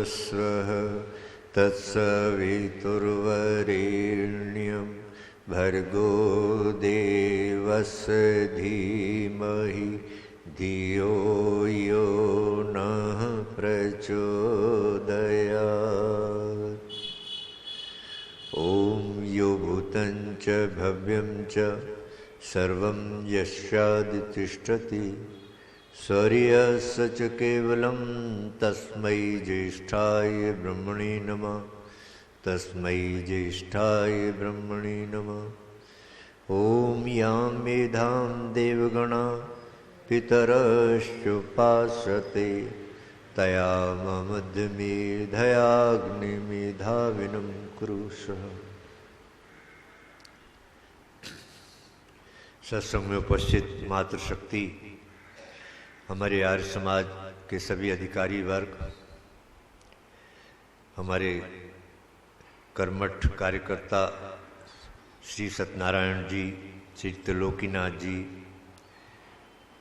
स्वः तत्सवितुर्वरेण्यं भर्गो देवस्य धीमहि धियो यो नः प्रचोदयात्। ॐ यो भूतं च भव्यं च सर्वं यस्यादितिष्ठति स्वर्यस्य च केवलं तस्मै ज्येष्ठाय ब्रह्मणे नमः। तस्मै ज्येष्ठाय ब्रह्मणे नमः। ॐ यां मेधां देवगणा पितरश्चोपासते तया मम मेधयाग्निमेधाविनं कुरुष्व। सत्संग में उपस्थित मातृशक्ति, हमारे आर्य समाज के सभी अधिकारी वर्ग, हमारे कर्मठ कार्यकर्ता श्री सत्यनारायण जी, श्री त्रिलोकीनाथ जी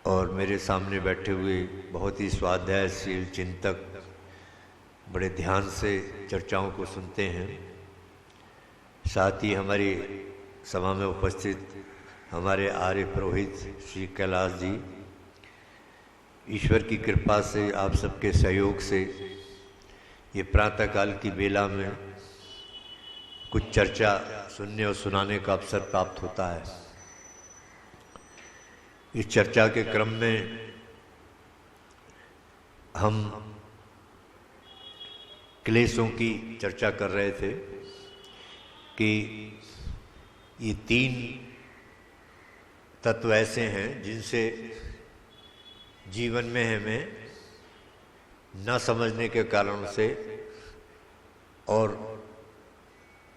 और मेरे सामने बैठे हुए बहुत ही स्वाध्यायशील चिंतक बड़े ध्यान से चर्चाओं को सुनते हैं। साथ ही हमारी सभा में उपस्थित हमारे आर्य पुरोहित श्री कैलाश जी, ईश्वर की कृपा से आप सबके सहयोग से ये प्रातःकाल की बेला में कुछ चर्चा सुनने और सुनाने का अवसर प्राप्त होता है। इस चर्चा के क्रम में हम क्लेशों की चर्चा कर रहे थे कि ये तीन तत्व ऐसे हैं जिनसे जीवन में हमें न समझने के कारण से और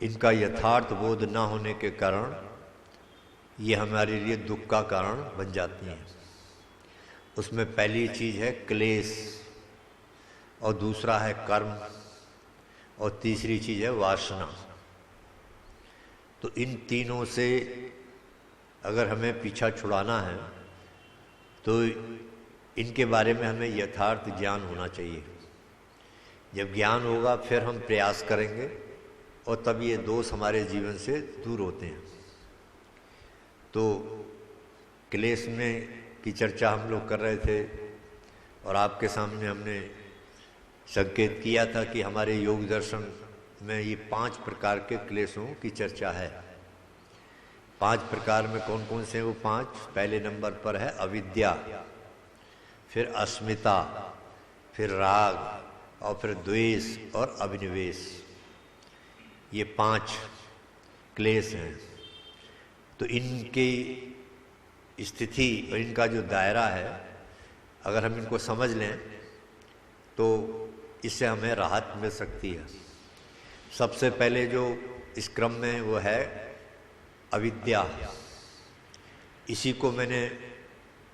इनका यथार्थ बोध न होने के कारण ये हमारे लिए दुख का कारण बन जाती हैं। उसमें पहली चीज़ है क्लेश, और दूसरा है कर्म, और तीसरी चीज़ है वासना। तो इन तीनों से अगर हमें पीछा छुड़ाना है तो इनके बारे में हमें यथार्थ ज्ञान होना चाहिए। जब ज्ञान होगा फिर हम प्रयास करेंगे और तब ये दोष हमारे जीवन से दूर होते हैं। तो क्लेश में की चर्चा हम लोग कर रहे थे और आपके सामने हमने संकेत किया था कि हमारे योग दर्शन में ये 5 प्रकार के क्लेशों की चर्चा है। 5 प्रकार में कौन कौन से हैं वो 5? पहले नंबर पर है अविद्या, फिर अस्मिता, फिर राग, और फिर द्वेष और अभिनिवेश। ये 5 क्लेश हैं। तो इनकी स्थिति और इनका जो दायरा है, अगर हम इनको समझ लें तो इससे हमें राहत मिल सकती है। सबसे पहले जो इस क्रम में वो है अविद्या। इसी को मैंने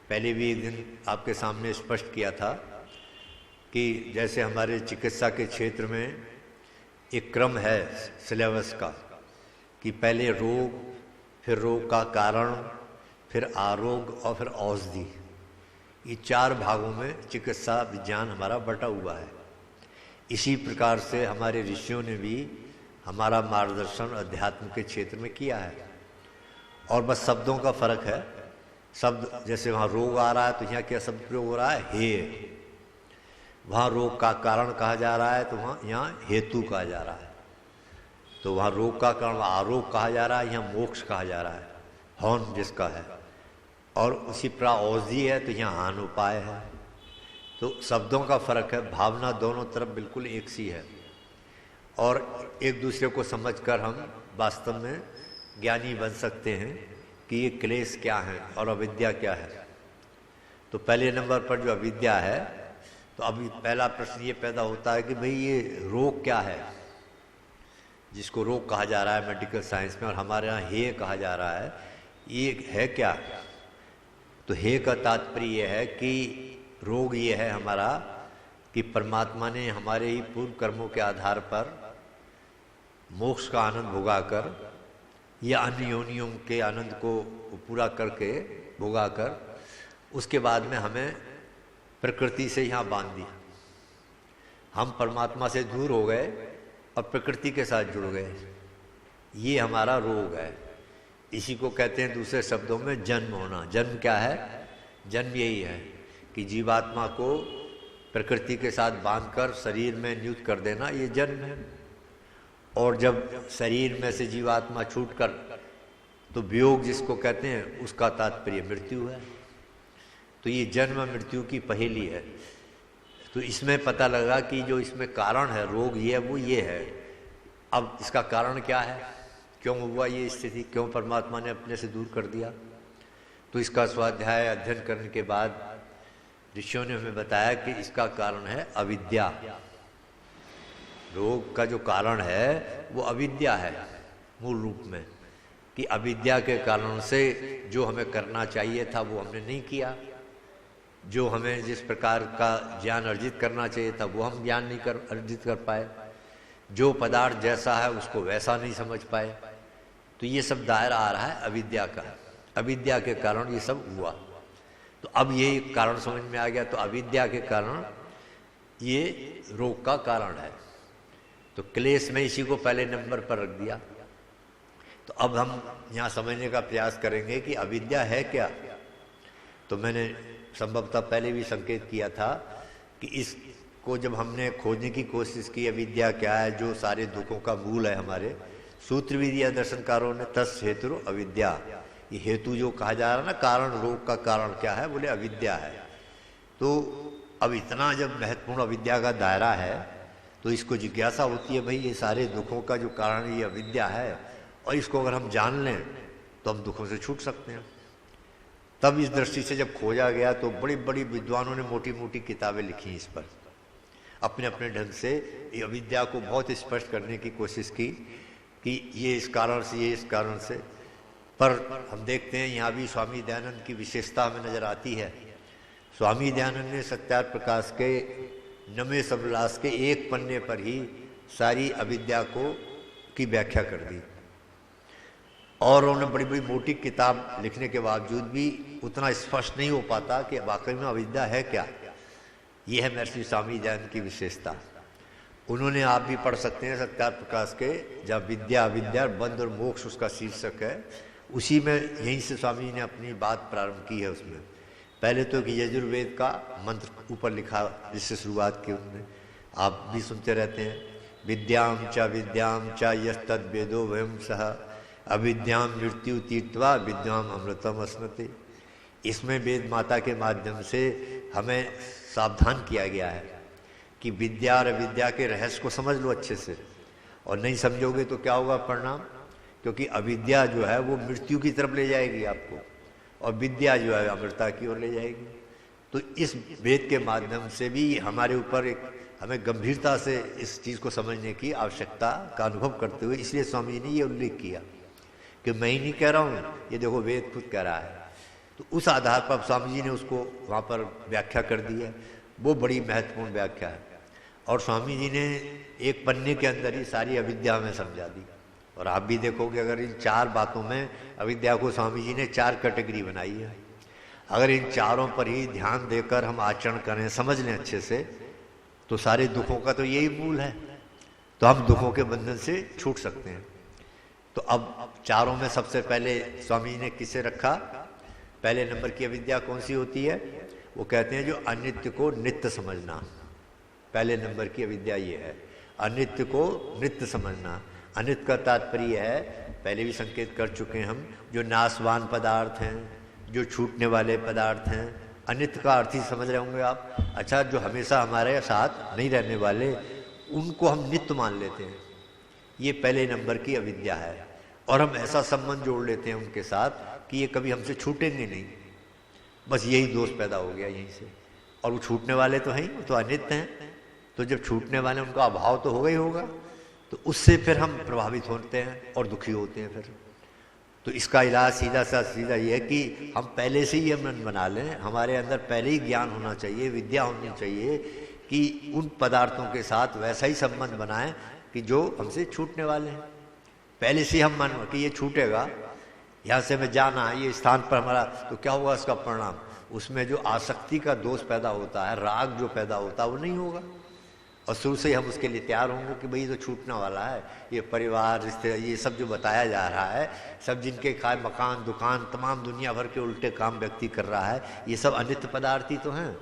पहले भी एक दिन आपके सामने स्पष्ट किया था कि जैसे हमारे चिकित्सा के क्षेत्र में एक क्रम है सिलेबस का कि पहले रोग, फिर रोग का कारण, फिर आरोग्य और फिर औषधि। ये 4 भागों में चिकित्सा विज्ञान हमारा बटा हुआ है। इसी प्रकार से हमारे ऋषियों ने भी हमारा मार्गदर्शन अध्यात्म के क्षेत्र में किया है। और बस शब्दों का फर्क है। शब्द जैसे वहाँ रोग आ रहा है तो यहाँ क्या शब्द प्रयोग हो रहा है? हे। वहाँ रोग का कारण कहा जा रहा है तो वहाँ यहाँ हेतु कहा जा रहा है। तो वहाँ रोग का कारण आरोग कहा जा रहा है, यहाँ मोक्ष कहा जा रहा है, हौन जिसका है। और उसी प्रकार औषधि है तो यहाँ हान उपाय है। तो शब्दों का फर्क है, भावना दोनों तरफ बिल्कुल एक सी है। और एक दूसरे को समझकर हम वास्तव में ज्ञानी बन सकते हैं कि ये क्लेश क्या है और अविद्या क्या है। तो पहले नंबर पर जो अविद्या है, तो अभी पहला प्रश्न ये पैदा होता है कि भाई ये रोग क्या है, जिसको रोग कहा जा रहा है मेडिकल साइंस में, और हमारे यहाँ हे कहा जा रहा है, ये है क्या? तो हे का तात्पर्य यह है कि रोग ये है हमारा कि परमात्मा ने हमारे ही पूर्व कर्मों के आधार पर मोक्ष का आनंद भोगाकर या अन्य योनियों के आनंद को पूरा करके भोगाकर उसके बाद में हमें प्रकृति से यहाँ बांध दिया। हम परमात्मा से दूर हो गए और प्रकृति के साथ जुड़ गए। ये हमारा रोग है। इसी को कहते हैं दूसरे शब्दों में जन्म होना। जन्म क्या है? जन्म यही है कि जीवात्मा को प्रकृति के साथ बांधकर शरीर में नियुक्त कर देना, ये जन्म है। और जब शरीर में से जीवात्मा छूटकर, तो वियोग जिसको कहते हैं, उसका तात्पर्य मृत्यु है। तो ये जन्म मृत्यु की पहेली है। तो इसमें पता लगा कि जो इसमें कारण है रोग ये है, वो ये है। अब इसका कारण क्या है, क्यों हुआ ये स्थिति, क्यों परमात्मा ने अपने से दूर कर दिया? तो इसका स्वाध्याय अध्ययन करने के बाद ऋषियों ने हमें बताया कि इसका कारण है अविद्या। रोग का जो कारण है वो अविद्या है मूल रूप में, कि अविद्या के कारण से जो हमें करना चाहिए था वो हमने नहीं किया, जो हमें जिस प्रकार का ज्ञान अर्जित करना चाहिए था वो हम ज्ञान नहीं अर्जित कर पाए, जो पदार्थ जैसा है उसको वैसा नहीं समझ पाए। तो ये सब दायरा आ रहा है अविद्या का। अविद्या के कारण ये सब हुआ। तो अब ये कारण समझ में आ गया। तो अविद्या के कारण ये रोग का कारण है। तो क्लेश में इसी को पहले नंबर पर रख दिया। तो अब हम यहाँ समझने का प्रयास करेंगे कि अविद्या है क्या। तो मैंने संभवतः पहले भी संकेत किया था कि इसको जब हमने खोजने की कोशिश की, अविद्या क्या है, जो सारे दुखों का मूल है, हमारे सूत्र भी दिया दर्शनकारों ने, तस् हेतु अविद्या। ये हेतु जो कहा जा रहा है ना, कारण, रोग का कारण क्या है, बोले अविद्या है। तो अब इतना जब महत्वपूर्ण अविद्या का दायरा है तो इसको जिज्ञासा होती है, भाई ये सारे दुखों का जो कारण ये अविद्या है, और इसको अगर हम जान लें तो हम दुखों से छूट सकते हैं। तब इस दृष्टि से जब खोजा गया तो बड़ी बड़ी विद्वानों ने मोटी मोटी किताबें लिखी इस पर, अपने अपने ढंग से ये अविद्या को बहुत स्पष्ट करने की कोशिश की कि ये इस कारण से, ये इस कारण से। पर हम देखते हैं यहाँ भी स्वामी दयानंद की विशेषता हमें नजर आती है। स्वामी दयानंद ने सत्यार्थ प्रकाश के नवे समलास के एक पन्ने पर ही सारी अविद्या की व्याख्या कर दी, और उन्होंने बड़ी बड़ी मोटी किताब लिखने के बावजूद भी उतना स्पष्ट नहीं हो पाता कि वाकई में अविद्या है क्या। ये है महर्षि स्वामी दयानंद की विशेषता। उन्होंने, आप भी पढ़ सकते हैं सत्यार्थ प्रकाश के, जब विद्या अविद्या बंध और मोक्ष उसका शीर्षक है, उसी में यहीं से स्वामी जी ने अपनी बात प्रारंभ की है। उसमें पहले तो कि यजुर्वेद का मंत्र ऊपर लिखा, जिससे शुरुआत की उन्होंने, आप भी सुनते रहते हैं, विद्याम च यस्तद वेदो वयम सह अविद्याम मृत्यु तीर्थवा विद्याम अमृतम अस्मते। इसमें वेद माता के माध्यम से हमें सावधान किया गया है कि विद्या और अविद्या के रहस्य को समझ लो अच्छे से, और नहीं समझोगे तो क्या होगा परिणाम, क्योंकि अविद्या जो है वो मृत्यु की तरफ ले जाएगी आपको, और विद्या जो है अमृता की ओर ले जाएगी। तो इस वेद के माध्यम से भी हमारे ऊपर एक, हमें गंभीरता से इस चीज़ को समझने की आवश्यकता का अनुभव करते हुए, इसलिए स्वामी जी ने ये उल्लेख किया कि मैं ही नहीं कह रहा हूँ, ये देखो वेद खुद कह रहा है। तो उस आधार पर स्वामी जी ने उसको वहाँ पर व्याख्या कर दी है। वो बड़ी महत्वपूर्ण व्याख्या है, और स्वामी जी ने एक पन्ने के अंदर ही सारी अविद्या में समझा दी। और आप भी देखोगे, अगर इन चार बातों में अविद्या को स्वामी जी ने चार कैटेगरी बनाई है। अगर इन चारों पर ही ध्यान देकर हम आचरण करें, समझ लें अच्छे से, तो सारे दुखों का तो यही मूल है। तो हम दुखों के बंधन से छूट सकते हैं। तो अब चारों में सबसे पहले स्वामी जी ने किसे रखा, पहले नंबर की अविद्या कौन सी होती है, वो कहते हैं जो अनित्य को नित्य समझना। पहले नंबर की अविद्या ये है, अनित्य को नित्य समझना। अनित्य का तात्पर्य है, पहले भी संकेत कर चुके हैं हम, जो नाशवान पदार्थ हैं, जो छूटने वाले पदार्थ हैं। अनित्य का अर्थ ही समझ रहे होंगे आप। अच्छा, जो हमेशा हमारे साथ नहीं रहने वाले, उनको हम नित्य मान लेते हैं, ये पहले नंबर की अविद्या है। और हम ऐसा संबंध जोड़ लेते हैं उनके साथ कि ये कभी हमसे छूटेंगे नहीं, बस यही दोष पैदा हो गया यहीं से। और वो छूटने वाले तो हैं, वो तो अनित्य हैं, तो जब छूटने वाले, उनका अभाव तो होगा ही होगा, तो उससे फिर हम प्रभावित होते हैं और दुखी होते हैं फिर। तो इसका इलाज सीधा सा सीधा ये है कि हम पहले से ही मन बना लें, हमारे अंदर पहले ही ज्ञान होना चाहिए, विद्या होनी चाहिए कि उन पदार्थों के साथ वैसा ही संबंध बनाएं कि जो हमसे छूटने वाले हैं। पहले से हम मन कि ये छूटेगा, यहाँ से हमें जाना है, ये स्थान पर हमारा, तो क्या होगा उसका परिणाम, उसमें जो आसक्ति का दोष पैदा होता है, राग जो पैदा होता है, वो नहीं होगा। और शुरू से ही हम उसके लिए तैयार होंगे कि भाई तो छूटने वाला है, ये परिवार रिश्ते ये सब जो बताया जा रहा है, सब जिनके खाए मकान दुकान तमाम दुनिया भर के उल्टे काम व्यक्ति कर रहा है, ये सब अनित्य पदार्थ ही तो हैं।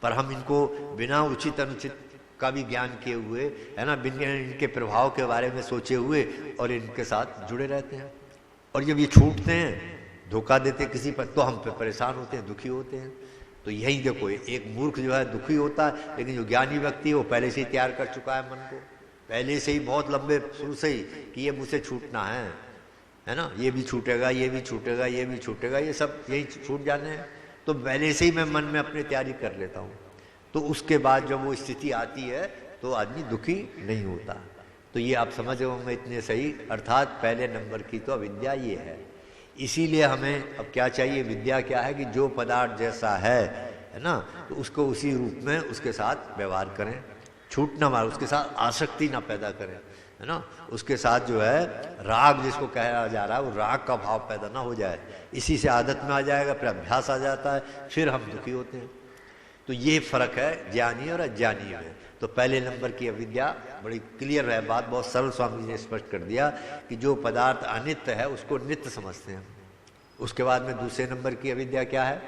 पर हम इनको बिना उचित अनुचित का भी ज्ञान किए हुए, है ना, बिना इनके प्रभाव के बारे में सोचे हुए और इनके साथ जुड़े रहते हैं। और जब ये छूटते हैं, धोखा देते किसी पर, तो हम पे परेशान होते हैं, दुखी होते हैं। तो यही देखो, एक मूर्ख जो है दुखी होता है, लेकिन जो ज्ञानी व्यक्ति है वो पहले से ही तैयार कर चुका है मन को, पहले से ही बहुत लंबे शुरू से ही कि ये मुझसे छूटना है ना, ये भी छूटेगा, ये भी छूटेगा, ये भी छूटेगा, ये सब यही छूट जाने हैं। तो पहले से ही मैं मन में अपनी तैयारी कर लेता हूँ। तो उसके बाद जब वो स्थिति आती है तो आदमी दुखी नहीं होता। तो ये आप समझ होंगे इतने सही, अर्थात पहले नंबर की तो अविद्या ये है। इसीलिए हमें अब क्या चाहिए, विद्या क्या है कि जो पदार्थ जैसा है ना, तो उसको उसी रूप में उसके साथ व्यवहार करें, छूट ना मारे, उसके साथ आसक्ति ना पैदा करें, है ना, उसके साथ जो है राग जिसको कहा जा रहा है वो राग का भाव पैदा ना हो जाए। इसी से आदत में आ जाएगा, फिर अभ्यास आ जाता है, फिर हम दुखी होते हैं। तो ये फर्क है ज्ञानी और अज्ञानी में। तो पहले नंबर की अविद्या बड़ी क्लियर है, बात बहुत सरल स्वामी जी ने स्पष्ट कर दिया कि जो पदार्थ अनित्य है उसको नित्य समझते हैं। उसके बाद में दूसरे नंबर की अविद्या क्या है,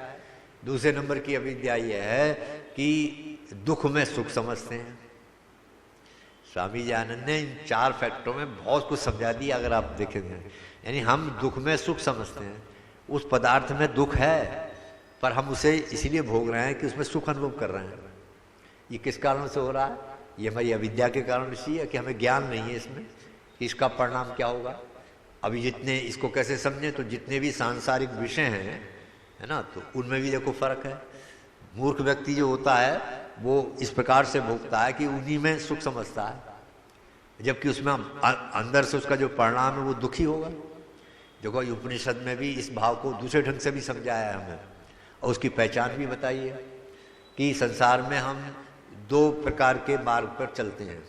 दूसरे नंबर की अविद्या यह है कि दुख में सुख समझते हैं। स्वामी जी आनंद ने इन 4 फैक्टरों में बहुत कुछ समझा दिया अगर आप देखेंगे। यानी हम दुख में सुख समझते हैं, उस पदार्थ में दुख है पर हम उसे इसीलिए भोग रहे हैं कि उसमें सुख अनुभव कर रहे हैं। ये किस कारण से हो रहा है, ये हमारी अविद्या के कारण इसी है कि हमें ज्ञान नहीं है इसमें कि इसका परिणाम क्या होगा। अभी जितने इसको कैसे समझें, तो जितने भी सांसारिक विषय हैं, है ना, तो उनमें भी देखो फर्क है। मूर्ख व्यक्ति जो होता है वो इस प्रकार से भोगता है कि उन्हीं में सुख समझता है, जबकि उसमें अंदर से उसका जो परिणाम है वो दुखी होगा। देखो उपनिषद में भी इस भाव को दूसरे ढंग से भी समझाया है हमें, और उसकी पहचान भी बताई है कि संसार में हम 2 प्रकार के मार्ग पर चलते हैं,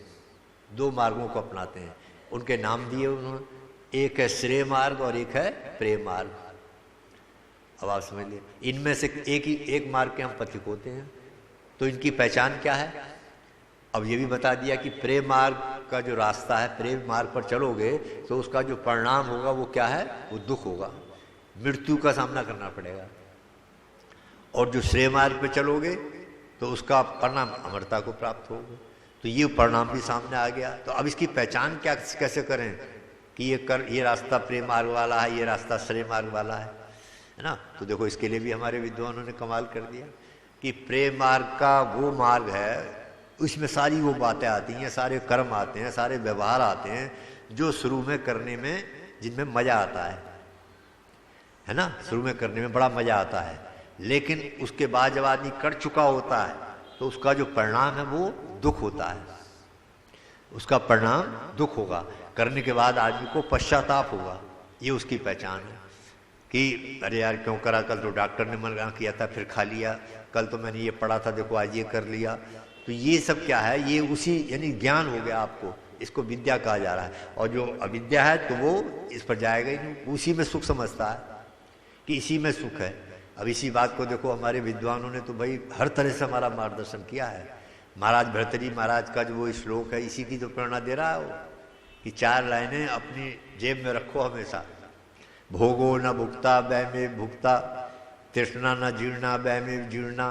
2 मार्गों को अपनाते हैं, उनके नाम दिए उन्होंने, एक है श्रेय मार्ग और एक है प्रेम मार्ग। अब आप समझ लिए, इनमें से एक मार्ग के हम पथिक होते हैं। तो इनकी पहचान क्या है, अब ये भी बता दिया कि प्रेम मार्ग का जो रास्ता है, प्रेम मार्ग पर चलोगे तो उसका जो परिणाम होगा वो क्या है, वो दुख होगा, मृत्यु का सामना करना पड़ेगा। और जो श्रेय मार्ग पे चलोगे तो उसका परिणाम अमरता को प्राप्त होगा। तो ये परिणाम भी सामने आ गया। तो अब इसकी पहचान क्या कैसे करें कि ये रास्ता प्रेम मार्ग वाला है, ये रास्ता श्रेय मार्ग वाला है ना। तो देखो इसके लिए भी हमारे विद्वानों ने कमाल कर दिया कि प्रेम मार्ग का वो मार्ग है, उसमें सारी वो बातें आती हैं, सारे कर्म आते हैं, सारे व्यवहार आते हैं जो शुरू में करने में जिनमें मजा आता है ना, शुरू में करने में बड़ा मजा आता है, लेकिन उसके बाद जब आदमी कर चुका होता है तो उसका जो परिणाम है वो दुख होता है, उसका परिणाम दुख होगा। करने के बाद आदमी को पश्चाताप होगा। ये उसकी पहचान है कि अरे यार क्यों करा, कल तो डॉक्टर ने मना किया था फिर खा लिया, कल तो मैंने ये पढ़ा था देखो आज ये कर लिया। तो ये सब क्या है, ये उसी यानी ज्ञान हो गया आपको, इसको विद्या कहा जा रहा है। और जो अविद्या है तो वो इस पर जाएगा ही नहीं, उसी में सुख समझता है कि इसी में सुख है। अब इसी बात को देखो हमारे विद्वानों ने तो भाई हर तरह से हमारा मार्गदर्शन किया है। महाराज भर्तृहरि महाराज का जो वो श्लोक है इसी की तो प्रेरणा दे रहा है वो, कि 4 लाइनें अपनी जेब में रखो हमेशा। भोगो न भुक्ता वै में भुक्ता, तृष्णा न जीर्णा वै में जीर्णा,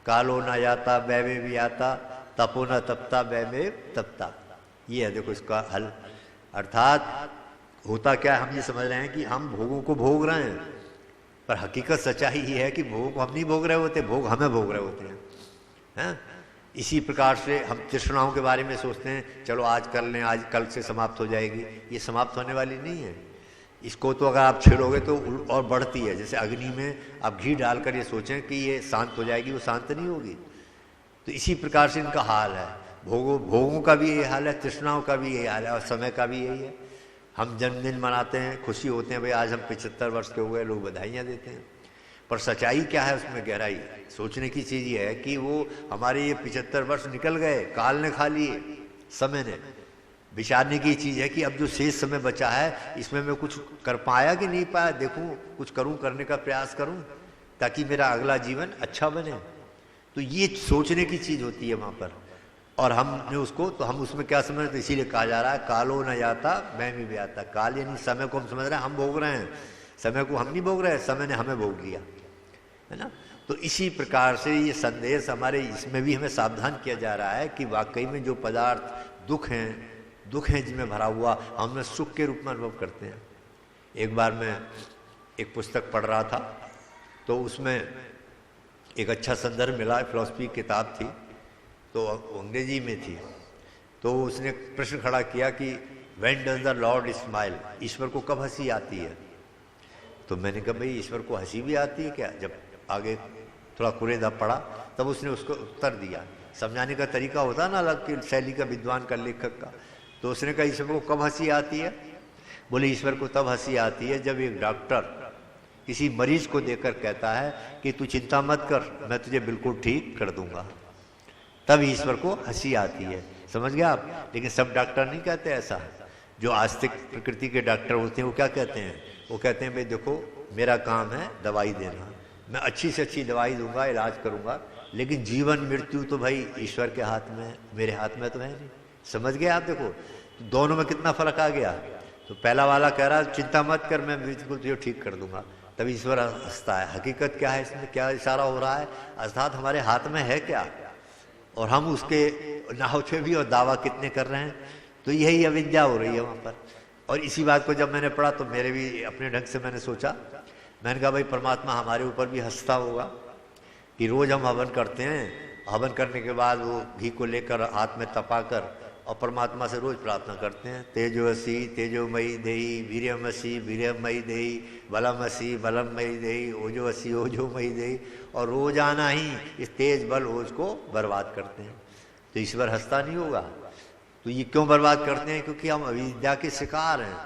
कालो न याता वै में भी आता, तपो न तपता वै में तपता। ये है देखो इसका हल। अर्थात होता क्या है, हम ये समझ रहे हैं कि हम भोगों को भोग रहे हैं, पर हकीकत सच्चाई ये है कि भोग हम नहीं भोग रहे होते, भोग हमें भोग रहे होते हैं। इसी प्रकार से हम तृष्णाओं के बारे में सोचते हैं चलो आज कर लें, आज कल से समाप्त हो जाएगी, ये समाप्त होने वाली नहीं है। इसको तो अगर आप छेड़ोगे तो और बढ़ती है। जैसे अग्नि में आप घी डालकर ये सोचें कि ये शांत हो जाएगी, वो शांत नहीं होगी। तो इसी प्रकार से इनका हाल है। भोगों का भी यही हाल है, तृष्णाओं का भी यही हाल है, और समय का भी यही है। हम जन्मदिन मनाते हैं, खुशी होते हैं, भाई आज हम 75 वर्ष के हुए, लोग बधाइयाँ देते हैं, पर सच्चाई क्या है उसमें गहराई सोचने की चीज़ ये है कि वो हमारे ये 75 वर्ष निकल गए, काल ने खा लिए, समय ने। विचारने की चीज़ है कि अब जो शेष समय बचा है इसमें मैं कुछ कर पाया कि नहीं पाया, देखूं कुछ करूं, करने का प्रयास करूं ताकि मेरा अगला जीवन अच्छा बने। तो ये सोचने की चीज़ होती है वहाँ पर। और हमने उसको, तो हम उसमें क्या समझ रहे, तो इसीलिए कहा जा रहा है कालो न जाता मैं भी आता। काल यानी समय को हम समझ रहे हैं, हम भोग रहे हैं समय को, हम नहीं भोग रहे हैं, समय ने हमें भोग लिया, है ना। तो इसी प्रकार से ये संदेश हमारे इसमें भी हमें सावधान किया जा रहा है कि वाकई में जो पदार्थ दुख हैं जिनमें भरा हुआ, हम सुख के रूप में अनुभव करते हैं। एक बार मैं एक पुस्तक पढ़ रहा था, तो उसमें एक अच्छा संदर्भ मिला, फिलॉसफी की किताब थी, तो अंग्रेजी में थी। तो उसने प्रश्न खड़ा किया कि when does the lord smile, ईश्वर को कब हंसी आती है। तो मैंने कहा भाई ईश्वर को हंसी भी आती है क्या। जब आगे थोड़ा कुरेदा पड़ा तब उसने उसको उत्तर दिया। समझाने का तरीका होता ना अलग की शैली का, विद्वान का, लेखक का। तो उसने कहा ईश्वर को कब हंसी आती है। बोले ईश्वर को तब हंसी आती है जब एक डॉक्टर किसी मरीज को देखकर कहता है कि तू चिंता मत कर, मैं तुझे बिल्कुल ठीक कर दूंगा, तब ईश्वर को हंसी आती है। समझ गया आप। लेकिन सब डॉक्टर नहीं कहते ऐसा। जो आस्तिक प्रकृति के डॉक्टर होते हैं वो क्या कहते हैं, वो कहते हैं भाई देखो मेरा काम है दवाई देना, मैं अच्छी से अच्छी दवाई दूंगा, इलाज करूंगा, लेकिन जीवन मृत्यु तो भाई ईश्वर के हाथ में है, मेरे हाथ में तो है नहीं। समझ गए आप। देखो तो दोनों में कितना फर्क आ गया। तो पहला वाला कह रहा है चिंता मत कर, मैं बिल्कुल तुझे ठीक कर दूंगा, तब ईश्वर हंसता है। हकीकत क्या है, इसमें क्या इशारा हो रहा है, अर्थात हमारे हाथ में है क्या, और हम उसके नाव पे भी और दावा कितने कर रहे हैं। तो यही अविद्या हो रही है वहाँ पर। और इसी बात को जब मैंने पढ़ा तो मेरे भी अपने ढंग से मैंने सोचा, मैंने कहा भाई परमात्मा हमारे ऊपर भी हंसता होगा कि रोज़ हम हवन करते हैं, हवन करने के बाद वो घी को लेकर हाथ में तपा कर और परमात्मा से रोज़ प्रार्थना करते हैं, तेजोसी तेजोमयी देही, वीर्यमसी वीर्यमयी देही, बलमसी बलमयी देही, ओजोसी ओजोमयी देही, और रोजाना ही इस तेज बल ओज को बर्बाद करते हैं। तो ईश्वर हंसता नहीं होगा। तो ये क्यों बर्बाद करते हैं, क्योंकि हम अविद्या के शिकार हैं,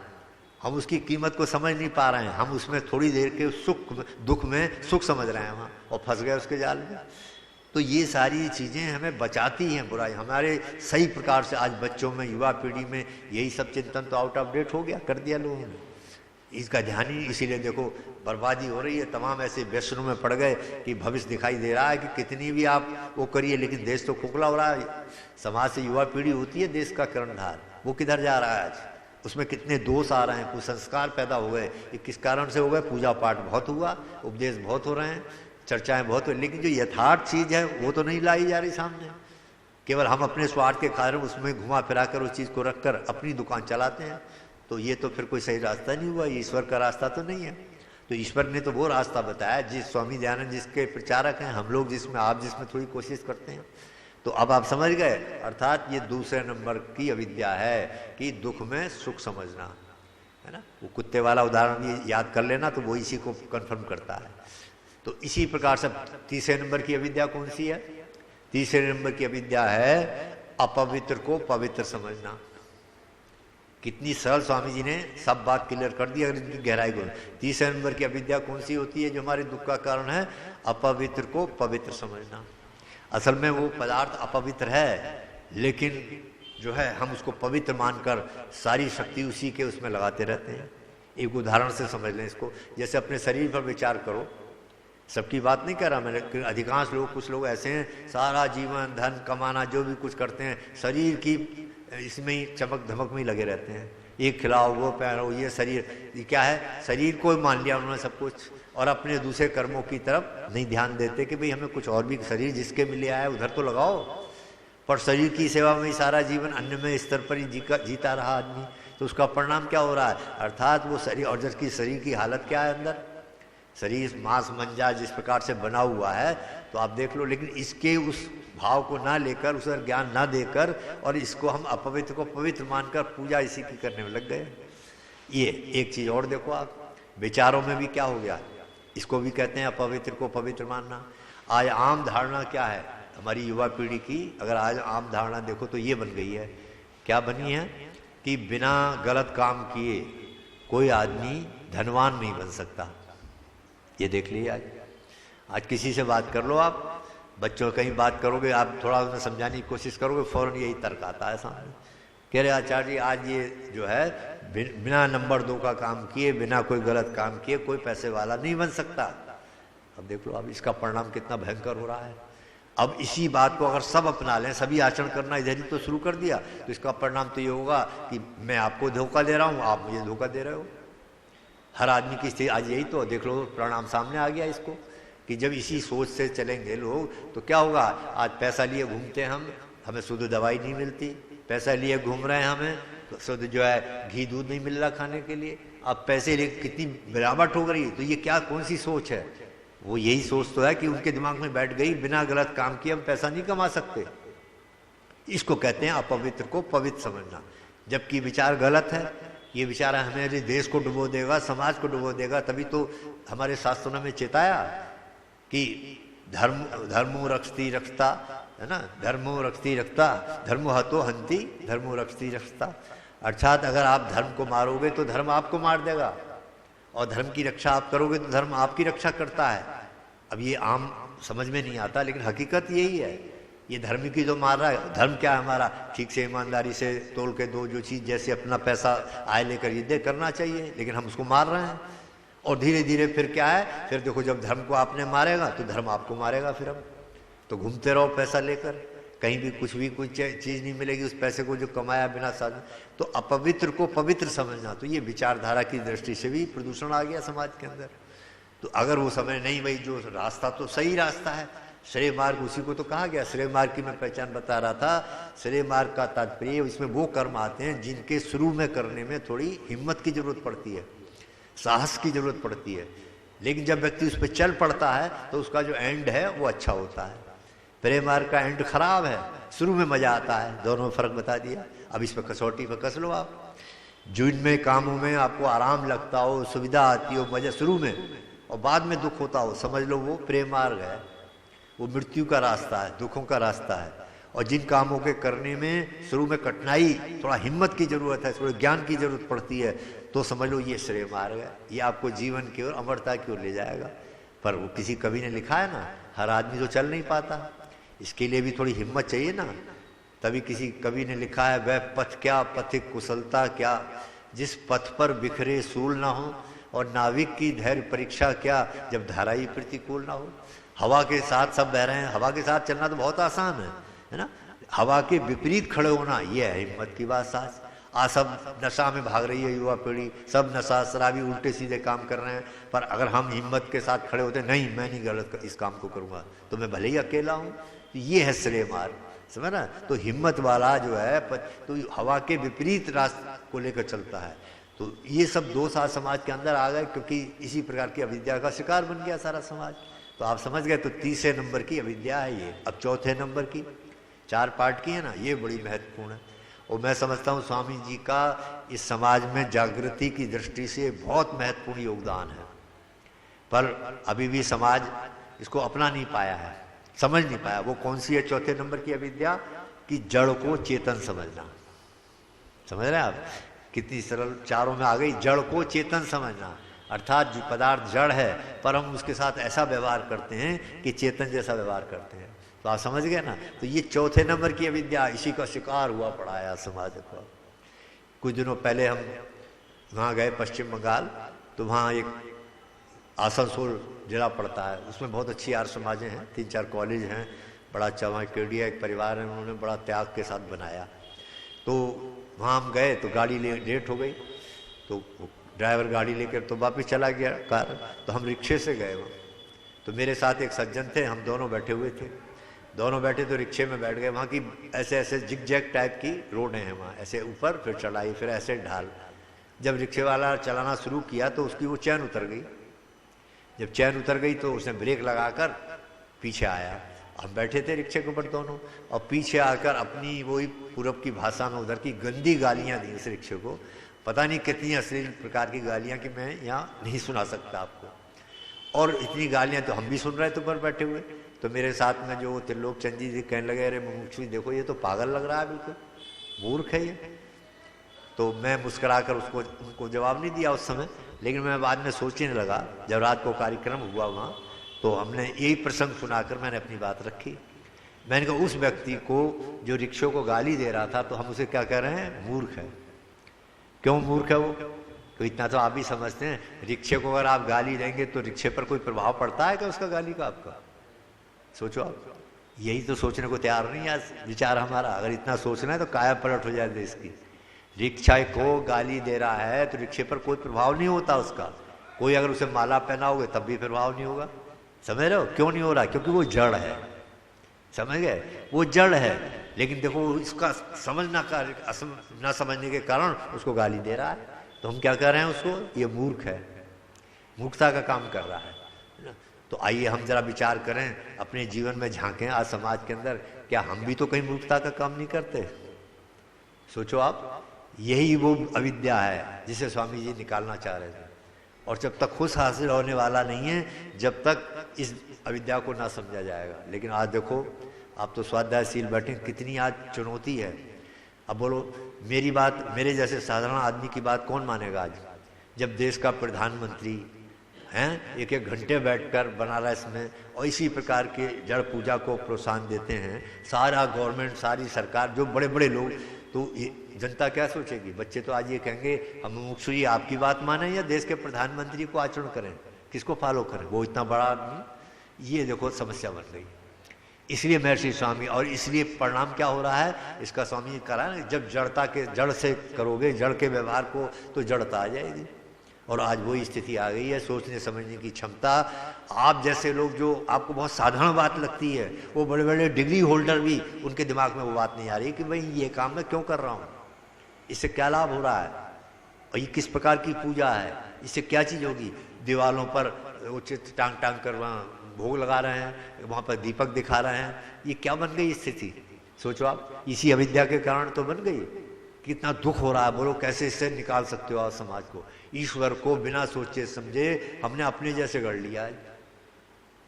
हम उसकी कीमत को समझ नहीं पा रहे हैं, हम उसमें थोड़ी देर के सुख दुख में सुख समझ रहे हैं वहाँ, और फंस गए उसके जाल में। तो ये सारी चीज़ें हमें बचाती हैं बुराई। हमारे सही प्रकार से आज बच्चों में, युवा पीढ़ी में यही सब चिंतन तो आउट ऑफ डेट हो गया, कर दिया लोगों ने, इसका ध्यान ही। इसीलिए देखो बर्बादी हो रही है, तमाम ऐसे व्यसनों में पड़ गए कि भविष्य दिखाई दे रहा है कि कितनी भी आप वो करिए, लेकिन देश तो खोखला हो रहा है। समाज से युवा पीढ़ी होती है देश का कर्णधार, वो किधर जा रहा है आज, उसमें कितने दोष आ रहे हैं, कुसंस्कार पैदा हो गए। ये किस कारण से हो गए, पूजा पाठ बहुत हुआ, उपदेश बहुत हो रहे हैं, चर्चाएं बहुत हो, लेकिन जो यथार्थ चीज़ है वो तो नहीं लाई जा रही सामने। केवल हम अपने स्वार्थ के कारण उसमें घुमा फिरा कर उस चीज़ को रखकर अपनी दुकान चलाते हैं। तो ये तो फिर कोई सही रास्ता नहीं हुआ, ईश्वर का रास्ता तो नहीं है। तो ईश्वर ने तो वो रास्ता बताया जिस स्वामी दयानंद जिसके प्रचारक हैं, हम लोग जिसमें, आप जिसमें थोड़ी कोशिश करते हैं। तो अब आप समझ गए, अर्थात ये दूसरे नंबर की अविद्या है कि दुख में सुख समझना, है ना। वो कुत्ते वाला उदाहरण ये याद कर लेना तो वो इसी को कन्फर्म करता है। तो इसी प्रकार से तीसरे नंबर की अविद्या कौन सी है, तीसरे नंबर की अविद्या है अपवित्र को पवित्र समझना। कितनी सरल स्वामी जी ने सब बात क्लियर कर दी, अगर इनकी गहराई को। तीसरे नंबर की अविद्या कौन सी होती है, जो हमारे दुख का कारण है, अपवित्र को पवित्र समझना। असल में वो पदार्थ अपवित्र है, लेकिन जो है हम उसको पवित्र मानकर सारी शक्ति उसी के उसमें लगाते रहते हैं। एक उदाहरण से समझ लें इसको, जैसे अपने शरीर पर विचार करो। सबकी बात नहीं कर रहा मैं, अधिकांश लोग, कुछ लोग ऐसे हैं सारा जीवन धन कमाना जो भी कुछ करते हैं शरीर की इसमें ही चमक धमक में ही लगे रहते हैं। ये खिलाओ, वो पहनो, ये शरीर, ये क्या है, शरीर को मान लिया उन्होंने सब कुछ, और अपने दूसरे कर्मों की तरफ नहीं ध्यान देते कि भाई हमें कुछ और भी, शरीर जिसके मिले आया उधर तो लगाओ। पर शरीर की सेवा में ही सारा जीवन अन्नमय स्तर पर ही जीता रहा आदमी, तो उसका परिणाम क्या हो रहा है, अर्थात वो शरीर, और जिसकी शरीर की हालत क्या है, अंदर शरीर मांस मंजा जिस प्रकार से बना हुआ है, तो आप देख लो। लेकिन इसके उस भाव को ना लेकर, उस ज्ञान ना देकर, और इसको हम अपवित्र को पवित्र मानकर पूजा इसी की करने में लग गए। ये एक चीज़ और देखो आप, विचारों में भी क्या हो गया, इसको भी कहते हैं अपवित्र को पवित्र मानना। आज आम धारणा क्या है हमारी युवा पीढ़ी की, अगर आज आम धारणा देखो तो ये बन गई है, क्या बनी है कि बिना गलत काम किए कोई आदमी धनवान नहीं बन सकता। ये देख लीजिए, आज किसी से बात कर लो, आप बच्चों कहीं बात करोगे, आप थोड़ा उन्हें समझाने की कोशिश करोगे, फौरन यही तर्क आता है सामने, कह रहे आचार्य जी आज ये जो है बिना नंबर 2 का काम किए, बिना कोई गलत काम किए कोई पैसे वाला नहीं बन सकता। अब देख लो, अब इसका परिणाम कितना भयंकर हो रहा है। अब इसी बात को अगर सब अपना लें, सभी आचरण करना इधर ही तो शुरू कर दिया, तो इसका परिणाम तो ये होगा कि मैं आपको धोखा दे रहा हूँ, आप मुझे धोखा दे रहे हो। हर आदमी की स्थिति आज यही तो देख लो, परिणाम सामने आ गया इसको, कि जब इसी सोच से चलेंगे लोग तो क्या होगा। आज पैसा लिए घूमते हैं हम, हमें शुद्ध दवाई नहीं मिलती, पैसा लिए घूम रहे हैं, हमें तो शुद्ध जो है घी दूध नहीं मिल रहा खाने के लिए। अब पैसे लिए कितनी मिलावट हो रही, तो ये क्या कौन सी सोच है। वो यही सोच तो है कि उनके दिमाग में बैठ गई, बिना गलत काम किए हम पैसा नहीं कमा सकते। इसको कहते हैं अपवित्र को पवित्र समझना, जबकि विचार गलत है। ये विचार हमारे देश को डुबो देगा, समाज को डुबो देगा। तभी तो हमारे शास्त्रों में चेताया कि धर्मो रक्षति रक्षता, है ना, धर्मो रक्षति रक्षता, धर्मो हतो हंति, धर्मो रक्षति रक्षता। अर्थात अगर आप धर्म को मारोगे तो धर्म आपको मार देगा, और धर्म की रक्षा आप करोगे तो धर्म आपकी रक्षा करता है। अब ये आम समझ में नहीं आता, लेकिन हकीकत यही है। ये धर्म की जो मार रहा है, धर्म क्या है हमारा, ठीक से ईमानदारी से तोल के दो, जो चीज़ जैसे अपना पैसा आय लेकर ये दे करना चाहिए, लेकिन हम उसको मार रहे हैं। और धीरे धीरे फिर क्या है, फिर देखो जब धर्म को आपने मारेगा तो धर्म आपको मारेगा। फिर हम तो घूमते रहो पैसा लेकर, कहीं भी कुछ चीज़ नहीं मिलेगी उस पैसे को जो कमाया बिना साधन। तो अपवित्र को पवित्र समझना, तो ये विचारधारा की दृष्टि से भी प्रदूषण आ गया समाज के अंदर। तो अगर वो समय नहीं, भाई जो रास्ता तो सही रास्ता है, श्रेय मार्ग, उसी को तो कहा गया। श्रेय मार्ग की मैं पहचान बता रहा था। श्रेय मार्ग का तात्पर्य, इसमें वो कर्म आते हैं जिनके शुरू में करने में थोड़ी हिम्मत की जरूरत पड़ती है, साहस की जरूरत पड़ती है, लेकिन जब व्यक्ति उस पर चल पड़ता है तो उसका जो एंड है वो अच्छा होता है। प्रेम मार्ग का एंड खराब है, शुरू में मजा आता है, दोनों में फर्क बता दिया। अब इस पर कसौटी पर कस लो आप। जिनमें कामों में आपको आराम लगता हो, सुविधा आती हो, मजा शुरू में, और बाद में दुख होता हो, समझ लो वो प्रेम मार्ग है, वो मृत्यु का रास्ता है, दुखों का रास्ता है। और जिन कामों के करने में शुरू में कठिनाई, थोड़ा हिम्मत की जरूरत है, थोड़ा ज्ञान की जरूरत पड़ती है, तो समझ लो ये श्रेय मार्ग है, ये आपको जीवन की ओर, अमरता की ओर ले जाएगा। पर वो किसी कवि ने लिखा है ना, हर आदमी तो चल नहीं पाता, इसके लिए भी थोड़ी हिम्मत चाहिए ना। तभी किसी कवि ने लिखा है, वह पथ क्या पथिक कुशलता क्या, जिस पथ पर बिखरे सूल ना हो, और नाविक की धैर्य परीक्षा क्या, जब धारा ही प्रतिकूल ना हो। हवा के साथ सब बह रहे हैं, हवा के साथ चलना तो बहुत आसान है ना। हवा के विपरीत खड़े होना, यह है हिम्मत की बात। साथ आज सब नशा में भाग रही है युवा पीढ़ी, सब नशा शराबी उल्टे सीधे काम कर रहे हैं। पर अगर हम हिम्मत के साथ खड़े होते, नहीं मैं नहीं गलत इस काम को करूँगा, तो मैं भले ही अकेला हूँ, ये है श्रेय मार्ग, समझ ना। तो हिम्मत वाला जो है तो हवा के विपरीत रास्ते को लेकर चलता है। तो ये सब दोष आज समाज के अंदर आ गए, क्योंकि इसी प्रकार की अविद्या का शिकार बन गया सारा समाज। तो आप समझ गए, तो तीसरे नंबर की अविद्या है ये। अब चौथे नंबर की, 4 पार्ट की है ना, ये बड़ी महत्वपूर्ण है। और मैं समझता हूँ स्वामी जी का इस समाज में जागृति की दृष्टि से बहुत महत्वपूर्ण योगदान है, पर अभी भी समाज इसको अपना नहीं पाया है, समझ नहीं पाया। वो कौन सी है चौथे नंबर की अविद्या, कि जड़ को चेतन समझना। समझ रहे हैं आप, कितनी सरल चारों में आ गई। जड़ को चेतन समझना, अर्थात जो पदार्थ जड़ है, पर हम उसके साथ ऐसा व्यवहार करते हैं कि चेतन जैसा व्यवहार करते हैं। तो आप समझ गए ना। तो ये चौथे नंबर की अविद्या, इसी का शिकार हुआ पड़ा है समाज को। कुछ दिनों पहले हम वहाँ गए पश्चिम बंगाल, तो वहाँ एक आसनसोल जिला पड़ता है, उसमें बहुत अच्छी आर्य समाजें हैं, 3-4 कॉलेज हैं, बड़ा अच्छा वहाँ केडिया एक परिवार है, उन्होंने बड़ा त्याग के साथ बनाया। तो वहाँ हम गए तो गाड़ी लेट हो गई, तो ड्राइवर गाड़ी लेकर तो वापस चला गया कार। तो हम रिक्शे से गए वहाँ, तो मेरे साथ एक सज्जन थे, हम दोनों बैठे हुए थे। दोनों बैठे तो रिक्शे में बैठ गए। वहाँ की ऐसे ऐसे जिग जैग टाइप की रोडें हैं वहाँ, ऐसे ऊपर फिर चढ़ाई फिर ऐसे ढाल। जब रिक्शे वाला चलाना शुरू किया तो उसकी वो चैन उतर गई। जब चैन उतर गई तो उसने ब्रेक लगाकर पीछे आया। हम बैठे थे रिक्शे के ऊपर दोनों, और पीछे आकर अपनी वही पूरब की भाषा में उधर की गंदी गालियाँ दी इस रिक्शे को। पता नहीं कितनी अश्लील प्रकार की गालियाँ कि मैं यहाँ नहीं सुना सकता आपको। और इतनी गालियाँ तो हम भी सुन रहे थे ऊपर बैठे हुए। तो मेरे साथ में जो त्रिलोक चंद जी कहने लगे, अरे मुमुक्षु देखो ये तो पागल लग रहा है, बिल्कुल मूर्ख है ये। तो मैं मुस्कुराकर उनको जवाब नहीं दिया उस समय, लेकिन मैं बाद में सोचने लगा, जब रात को कार्यक्रम हुआ वहाँ, तो हमने यही प्रसंग सुनाकर मैंने अपनी बात रखी। मैंने कहा उस व्यक्ति को जो रिक्शों को गाली दे रहा था, तो हम उसे क्या कह रहे हैं, मूर्ख है। क्यों मूर्ख है वो? तो इतना तो आप भी समझते हैं, रिक्शे को अगर आप गाली देंगे तो रिक्शे पर कोई प्रभाव पड़ता है क्या उसका गाली का? आपका सोचो आप, यही तो सोचने को तैयार नहीं है विचार हमारा। अगर इतना सोचना है तो काया पलट हो जाए देश की। रिक्शा को गाली दे रहा है तो रिक्शे पर कोई प्रभाव नहीं होता उसका। कोई अगर उसे माला पहनाओगे तब भी प्रभाव नहीं होगा। समझ रहे हो क्यों नहीं हो रहा? क्योंकि वो जड़ है। समझ गए? वो जड़ है। लेकिन देखो इसका समझना ना समझने के कारण उसको गाली दे रहा है। तो हम क्या कर रहे हैं उसको? ये मूर्ख है, मूर्खता का काम कर रहा है ना। तो आइए हम जरा विचार करें, अपने जीवन में झांकें आज समाज के अंदर, क्या हम भी तो कहीं मूर्खता का काम नहीं करते? सोचो आप, यही वो अविद्या है जिसे स्वामी जी निकालना चाह रहे थे। और जब तक खुश हासिल होने वाला नहीं है जब तक इस अविद्या को ना समझा जाएगा। लेकिन आज देखो आप तो स्वाध्यायशील बैठे, कितनी आज चुनौती है। अब बोलो मेरी बात, मेरे जैसे साधारण आदमी की बात कौन मानेगा आज? जब देश का प्रधानमंत्री हैं एक एक घंटे बैठकर बनारस में और इसी प्रकार के जड़ पूजा को प्रोत्साहन देते हैं, सारा गवर्नमेंट, सारी सरकार, जो बड़े बड़े लोग, तो ये जनता क्या सोचेगी? बच्चे तो आज ये कहेंगे हम मुमुक्षु जी आपकी बात माने या देश के प्रधानमंत्री को आचरण करें, किसको फॉलो करें? वो इतना बड़ा आदमी। ये देखो समस्या बन गई। इसलिए महर्षि स्वामी, और इसलिए परिणाम क्या हो रहा है इसका स्वामी जी करा ना, जब जड़ता के जड़ से करोगे, जड़ के व्यवहार को, तो जड़ता आ जाएगी। और आज वही स्थिति आ गई है। सोचने समझने की क्षमता, आप जैसे लोग जो आपको बहुत साधारण बात लगती है, वो बड़े बड़े डिग्री होल्डर भी, उनके दिमाग में वो बात नहीं आ रही कि भाई ये काम मैं क्यों कर रहा हूँ, इससे क्या लाभ हो रहा है, और ये किस प्रकार की पूजा है, इससे क्या चीज़ होगी। दीवालों पर वो चित्र टांग टांग कर वहाँ भोग लगा रहे हैं, वहाँ पर दीपक दिखा रहे हैं, ये क्या बन गई स्थिति? सोचो आप, इसी अविद्या के कारण तो बन गई। कितना दुख हो रहा है, बोलो कैसे इससे निकाल सकते हो आप समाज को? ईश्वर को बिना सोचे समझे हमने अपने जैसे गढ़ लिया है।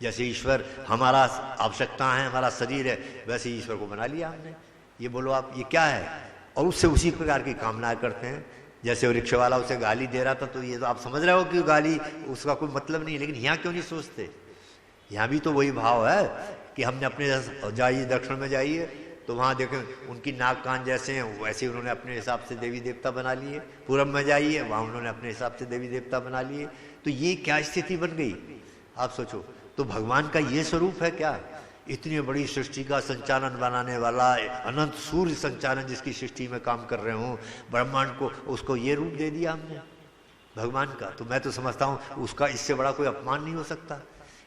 जैसे ईश्वर हमारा आवश्यकता है, हमारा शरीर है, वैसे ईश्वर को बना लिया हमने। ये बोलो आप, ये क्या है? और उससे उसी प्रकार की कामनाएं करते हैं। जैसे वो रिक्शे वाला उसे गाली दे रहा था, तो ये तो आप समझ रहे हो कि गाली उसका कोई मतलब नहीं। लेकिन यहाँ क्यों नहीं सोचते? यहाँ भी तो वही भाव है कि हमने अपने, जाइए दक्षिण में जाइए तो वहाँ देखें उनकी नाक कान जैसे हैं, वैसे उन्होंने अपने हिसाब से देवी देवता बना लिए। पूरब में जाइए, वहाँ उन्होंने अपने हिसाब से देवी देवता बना लिए। तो ये क्या स्थिति बन गई आप सोचो। तो भगवान का ये स्वरूप है क्या? इतनी बड़ी सृष्टि का संचालन बनाने वाला, अनंत सूर्य संचालन जिसकी सृष्टि में काम कर रहे हो, ब्रह्मांड को, उसको ये रूप दे दिया हमने भगवान का। तो मैं तो समझता हूँ उसका इससे बड़ा कोई अपमान नहीं हो सकता।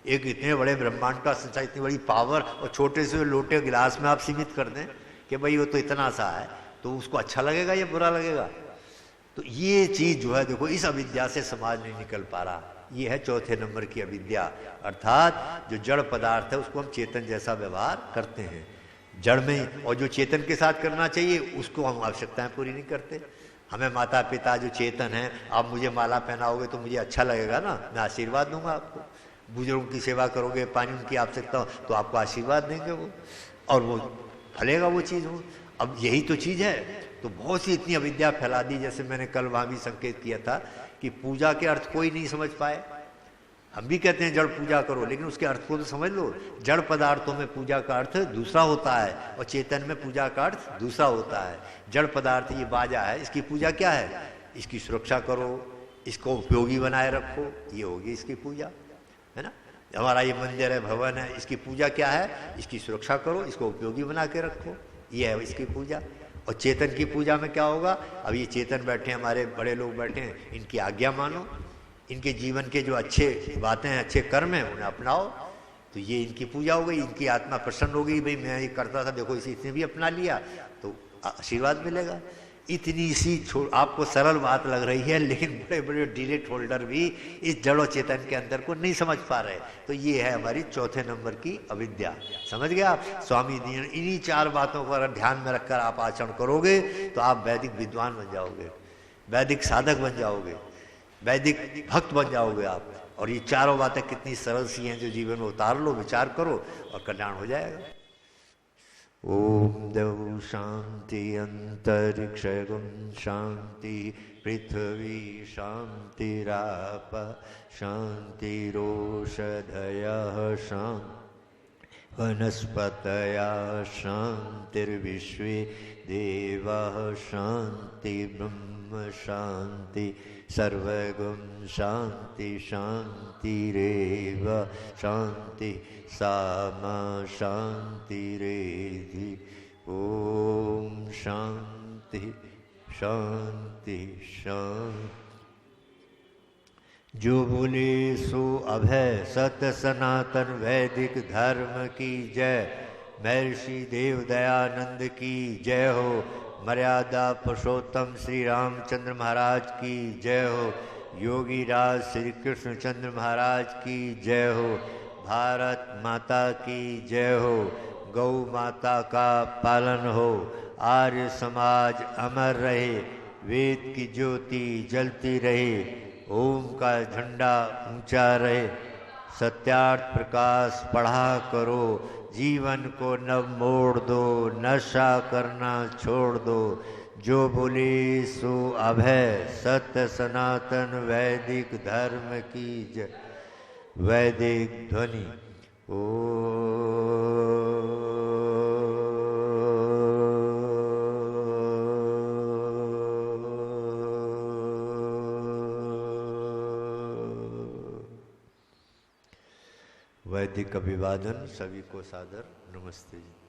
एक इतने बड़े ब्रह्मांड का संचार, इतनी बड़ी पावर, और छोटे से लोटे गिलास में आप सीमित कर दें कि भाई वो तो इतना सा है, तो उसको अच्छा लगेगा या बुरा लगेगा? तो ये चीज़ जो है देखो, इस अविद्या से समाज नहीं निकल पा रहा। ये है चौथे नंबर की अविद्या, अर्थात जो जड़ पदार्थ है उसको हम चेतन जैसा व्यवहार करते हैं जड़ में, और जो चेतन के साथ करना चाहिए उसको हम आवश्यकताएं पूरी नहीं करते। हमें माता पिता जो चेतन हैं, आप मुझे माला पहनाओगे तो मुझे अच्छा लगेगा ना, मैं आशीर्वाद दूंगा आपको। बुजुर्गों की सेवा करोगे, पानी उनकी आवश्यकता हो तो आपको आशीर्वाद देंगे वो, और वो फलेगा वो चीज़ हो। अब यही तो चीज़ है। तो बहुत सी इतनी अविद्या फैला दी, जैसे मैंने कल वहाँ भी संकेत किया था कि पूजा के अर्थ कोई नहीं समझ पाए। हम भी कहते हैं जड़ पूजा करो, लेकिन उसके अर्थ को तो समझ लो। जड़ पदार्थों में पूजा का अर्थ दूसरा होता है, और चेतन में पूजा का अर्थ दूसरा होता है। जड़ पदार्थ ये बाजा है, इसकी पूजा क्या है? इसकी सुरक्षा करो, इसको उपयोगी बनाए रखो, ये होगी इसकी पूजा, है ना। हमारा ये मंदिर है, भवन है, इसकी पूजा क्या है? इसकी सुरक्षा करो, इसको उपयोगी बना के रखो, ये है इसकी पूजा। और चेतन की पूजा में क्या होगा? अब ये चेतन बैठे हैं, हमारे बड़े लोग बैठे हैं, इनकी आज्ञा मानो, इनके जीवन के जो अच्छे बातें हैं, अच्छे कर्म हैं, उन्हें अपनाओ, तो ये इनकी पूजा हो गई। इनकी आत्मा प्रसन्न हो गई, भाई मैं ये करता था, देखो इसे इसने भी अपना लिया, तो आशीर्वाद मिलेगा। इतनी सी आपको सरल बात लग रही है, लेकिन बड़े बड़े डिलेट होल्डर भी इस जड़ो चेतन के अंदर को नहीं समझ पा रहे। तो ये है हमारी चौथे नंबर की अविद्या। समझ गए आप? स्वामी जी ने इन्हीं चार बातों को अगर ध्यान में रखकर आप आचरण करोगे तो आप वैदिक विद्वान बन जाओगे, वैदिक साधक बन जाओगे, वैदिक भक्त बन जाओगे आप। और ये चारों बातें कितनी सरल सी हैं, जो जीवन में उतार लो, विचार करो और कल्याण हो जाएगा। ओम देव शांति अंतरिक्षगुं शांति पृथ्वी शांतिराप शांतिरोषधयः शांति वनस्पतया शान्तिर्विश्वे देवाः शान्ति ब्रह्म शान्ति सर्वगुण शान्ति शान्तिरेव शान्ति सामा शान्तिरेधि। ओम शांति शांति शांति। जो बोले सो अभय सत्य सनातन वैदिक धर्म की जय। महर्षि देव दयानंद की जय हो। मर्यादा पुरुषोत्तम श्री रामचंद्र महाराज की जय हो। योगी राज श्री कृष्णचंद्र महाराज की जय हो। भारत माता की जय हो। गौ माता का पालन हो। आर्य समाज अमर रहे। वेद की ज्योति जलती रहे। ओम का झंडा ऊंचा रहे। सत्यार्थ प्रकाश पढ़ा करो। जीवन को नव मोड़ दो। नशा करना छोड़ दो। जो बोले सो अभय सत्य सनातन वैदिक धर्म की जय। वैदिक ध्वनि ओ वैदिक अभिवादन। सभी को सादर नमस्ते जी।